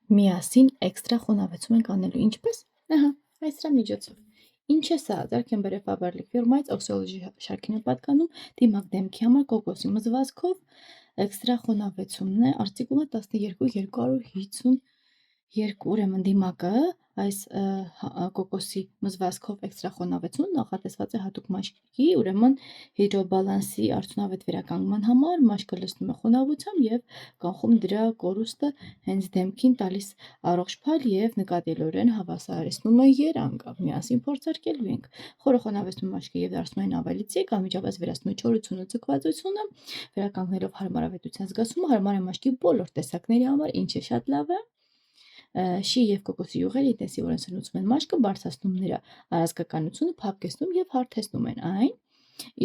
Միասին էքստրա խոնավեցում ենք անելու, ինչպես, ահա, այս դրա միջոցով, ինչ է սա, Dark & Faberlic ֆիրմայից Oxology շարքին է պատկանում, դիմակ դեմքի համար կոկոսի մզվազքով, էքստրա խոնավեցումն է, արտիկուլը 12252, ուրեմն դիմակը այս կոկոսի մզվազքով էքստրա խոնավեցում նախատեսված է հատուկ մաշկի, ուրեմն հիդրոբալանսի արդյունավետ վերականգնման համար, մաշկը լցնում է խոնավությամբ եւ կանխում դրա կորուստը հենց դեմքին տալիս առողջ փայլ եւ նկատելիորեն հավասարեցնում է երանգը։ Միասին փորձարկելու ենք։ Խորը խոնավեցնում մաշկը եւ դարձնում այն ավելի ծիկ, անմիջապես վերացնում է չորությունը, ձգվածությունը, վերականգնելով հարմարավետության զգացումը, հարմար է մաշկի բոլոր տեսակների համար, ինչը շատ լավ է։ Շի եւ կոկոսի յուղերը ինտենսիվորեն սնուցում են մաշկը, բարձրացնում նրա առազգականությունը, փափկեցնում եւ հարթեցնում են այն։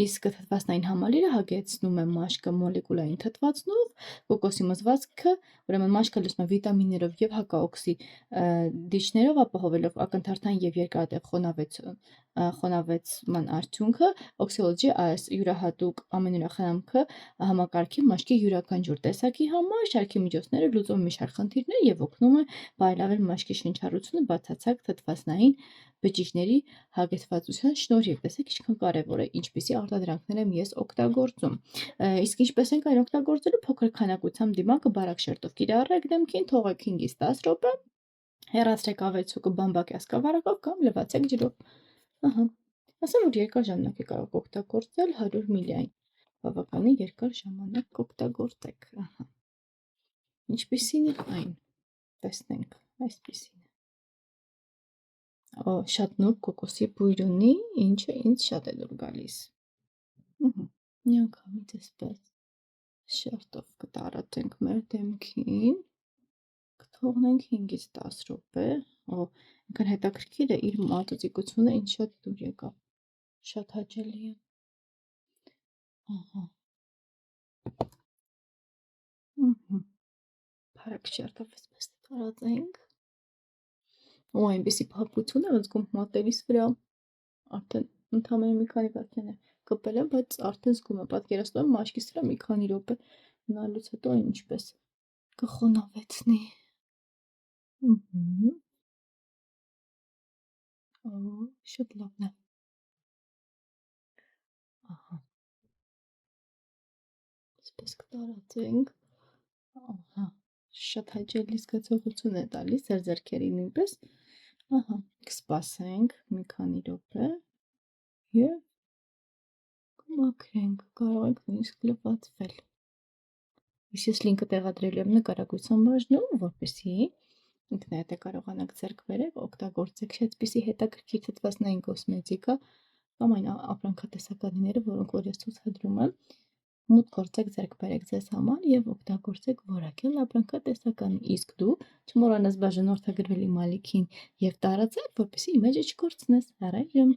Իսկ թթվածնային համալիրը հագեցնում է մաշկը մոլեկուլային թթվածնով, կոկոսի մզվազքը, ուրեմն մաշկը լցնում է վիտամիններով եւ հակաօքսիդիչներով, ապահովելով ակնթարթային եւ երկարատև խոնավեցման արդյունքը, Oxology այս յուրահատուկ ամենուրախնամքը համակարգի մաշկի յուրաքանչյուր տեսակի համար, շարքի միջոցները լուծում է մի շարք խնդիրներ եւ օգնում է բարելավել մաշկի շնչառությունը բացարձակ թթվածնային բջիջների հագեցվածության շնորհիվ։ Տեսեք ինչքան կարևոր է, ինչպիսի արտադրանքներ եմ ես օգտագործում։ Իսկ ինչպես ենք այն օգտագործելու, փոքր քանակությամբ դիմակը բարակ շերտով կիրառեք դեմքին, թողեք 5-ից 10 րոպե, հեռացրեք ավելցուկը բամբակյա սկավառակով կամ լվացեք ջրով։ Ահա։ Ասեմ, որ երկար ժամանակ է կարող օգտագործել 100 միլիային։ Բավականին երկար ժամանակ կօգտագործեք։ Ահա։ Ինչպիսին է այն։ Տեսնենք, այսպիսին է։ Շատ նուրբ կոկոսի բույր ունի, ինչը ինձ շատ է դուր գալիս։ Միանգամից էսպես շերտով կտարածենք մեր դեմքին, կթողնենք 5-ից 10 րոպե, այնքան հետաքրքիր է իր մածուծիկությունը, ինչ շատ դուր եկավ, շատ հաճելի է։ Ահա։ Բարակ շերտով էսպես տարածենք։ Այնպիսի փափուկություն է զգում մատերիս վրա, արդեն ընդամենը մի քանի վայրկյան է կպել եմ, բայց արդեն զգում եմ, պատկերացնում եմ մաշկիս վրա մի քանի րոպե մնալուց հետո ինչպես կխոնավեցնի։ Շատ լավն է։ Ահա։ Այսպես կտարածենք։ Ահա, շատ հաճելի զգացողություն է տալիս, ձեր ձեռքերին նույնպես։ Ահա, կսպասենք մի քանի րոպե եւ կմաքրենք, կարող եք նույնիսկ լվացվել։ Ես լինկը տեղադրելու եմ նկարագրության բաժնում, որպեսզի ինքներդ կարողանաք ձեռք բերել, օգտագործեք այդպիսի հետաքրքիր թթվածնային կոսմետիկա կամ այն ապրանքատեսականիները, որոնք որ ես ցուցադրում եմ, մուտք գործեք, ձեռք բերեք ձեզ համար եւ օգտագործեք որակյալ ապրանքատեսականի, իսկ դու չմոռանաս բաժանորդագրվել իմ ալիքին եւ տարածել, որպեսզի իմիջը չկորցնես։ Առայժմ